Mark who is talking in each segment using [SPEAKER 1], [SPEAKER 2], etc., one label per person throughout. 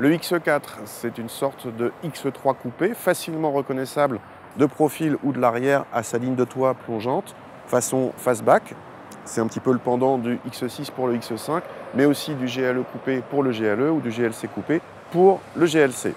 [SPEAKER 1] Le X4, c'est une sorte de X3 coupé, facilement reconnaissable de profil ou de l'arrière à sa ligne de toit plongeante, façon fastback. C'est un petit peu le pendant du X6 pour le X5, mais aussi du GLE coupé pour le GLE ou du GLC coupé pour le GLC.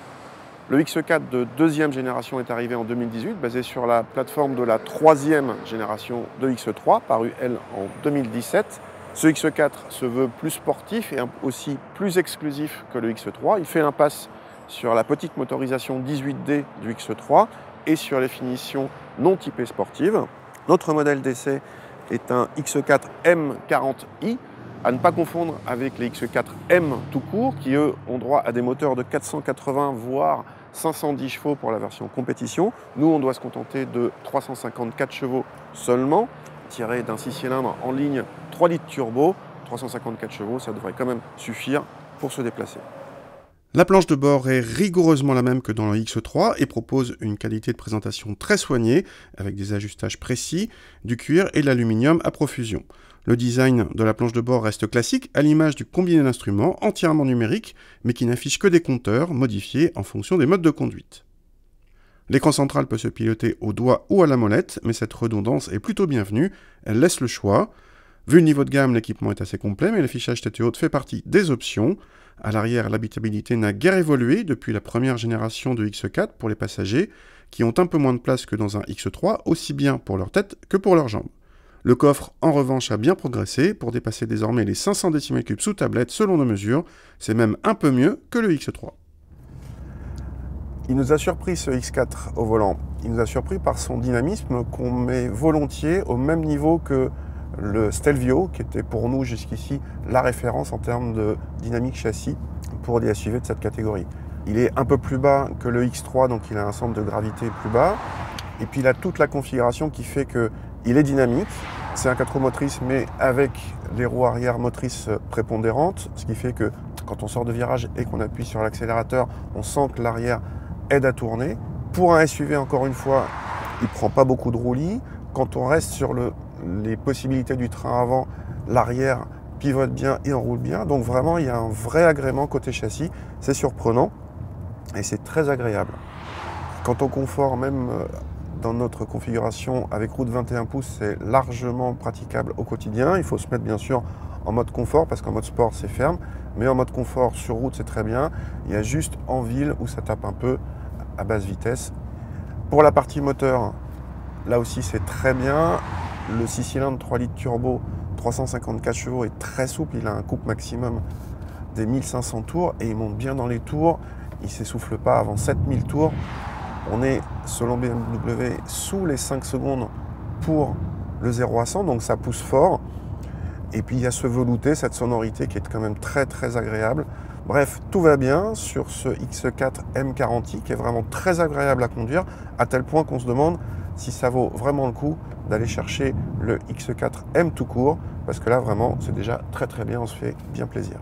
[SPEAKER 1] Le X4 de deuxième génération est arrivé en 2018, basé sur la plateforme de la troisième génération de X3, paru elle en 2017. Ce X4 se veut plus sportif et aussi plus exclusif que le X3. Il fait l'impasse sur la petite motorisation 18D du X3 et sur les finitions non typées sportives. Notre modèle d'essai est un X4 M40i, à ne pas confondre avec les X4M tout court, qui eux ont droit à des moteurs de 480 voire 510 chevaux pour la version compétition. Nous, on doit se contenter de 354 chevaux seulement, tiré d'un 6 cylindres en ligne 3 litres turbo. 354 chevaux, ça devrait quand même suffire pour se déplacer.
[SPEAKER 2] La planche de bord est rigoureusement la même que dans le X3 et propose une qualité de présentation très soignée, avec des ajustages précis, du cuir et de l'aluminium à profusion. Le design de la planche de bord reste classique, à l'image du combiné d'instruments entièrement numérique, mais qui n'affiche que des compteurs modifiés en fonction des modes de conduite. L'écran central peut se piloter au doigt ou à la molette, mais cette redondance est plutôt bienvenue, elle laisse le choix. Vu le niveau de gamme, l'équipement est assez complet, mais l'affichage tête haute fait partie des options. À l'arrière, l'habitabilité n'a guère évolué depuis la première génération de X4 pour les passagers, qui ont un peu moins de place que dans un X3, aussi bien pour leur tête que pour leurs jambes. Le coffre, en revanche, a bien progressé pour dépasser désormais les 500 cm3 sous tablette selon nos mesures. C'est même un peu mieux que le X3.
[SPEAKER 1] Il nous a surpris ce X4 au volant. Il nous a surpris par son dynamisme qu'on met volontiers au même niveau que le Stelvio, qui était pour nous jusqu'ici la référence en termes de dynamique châssis pour les SUV de cette catégorie. Il est un peu plus bas que le X3, donc il a un centre de gravité plus bas. Et puis il a toute la configuration qui fait qu'il est dynamique. C'est un 4 roues motrices, mais avec les roues arrière motrices prépondérantes, ce qui fait que quand on sort de virage et qu'on appuie sur l'accélérateur, on sent que l'arrière aide à tourner. Pour un SUV, encore une fois, il ne prend pas beaucoup de roulis. Quand on reste sur les possibilités du train avant, l'arrière pivote bien et enroule bien. Donc vraiment, il y a un vrai agrément côté châssis. C'est surprenant et c'est très agréable. Quant au confort, même dans notre configuration avec roue de 21 pouces, c'est largement praticable au quotidien. Il faut se mettre bien sûr en mode confort parce qu'en mode sport, c'est ferme. Mais en mode confort sur route, c'est très bien. Il y a juste en ville où ça tape un peu à basse vitesse. Pour la partie moteur, là aussi, c'est très bien. Le 6 cylindres 3 litres turbo, 354 chevaux est très souple. Il a un couple maximum des 1500 tours et il monte bien dans les tours. Il ne s'essouffle pas avant 7000 tours. On est, selon BMW, sous les 5 secondes pour le 0 à 100, donc ça pousse fort. Et puis il y a ce velouté, cette sonorité qui est quand même très très agréable. Bref, tout va bien sur ce X4 M40i qui est vraiment très agréable à conduire, à tel point qu'on se demande si ça vaut vraiment le coup d'aller chercher le X4 M tout court, parce que là vraiment c'est déjà très très bien, on se fait bien plaisir.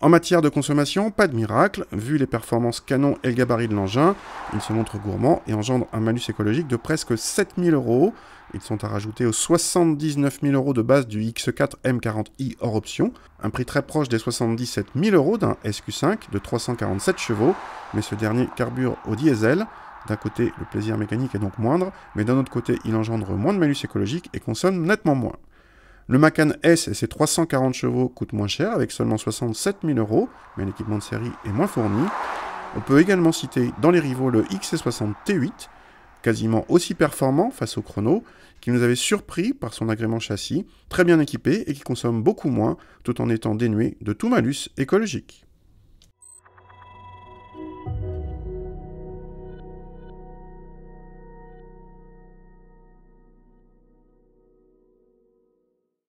[SPEAKER 2] En matière de consommation, pas de miracle, vu les performances canon et le gabarit de l'engin, il se montre gourmand et engendre un malus écologique de presque 7 000 €. Ils sont à rajouter aux 79 000 € de base du X4 M40i hors option, un prix très proche des 77 000 € d'un SQ5 de 347 chevaux, mais ce dernier carbure au diesel. D'un côté, le plaisir mécanique est donc moindre, mais d'un autre côté, il engendre moins de malus écologique et consomme nettement moins. Le Macan S et ses 340 chevaux coûtent moins cher, avec seulement 67 000 €, mais l'équipement de série est moins fourni. On peut également citer dans les rivaux le XC60 T8, quasiment aussi performant face au chrono, qui nous avait surpris par son agrément châssis, très bien équipé et qui consomme beaucoup moins, tout en étant dénué de tout malus écologique.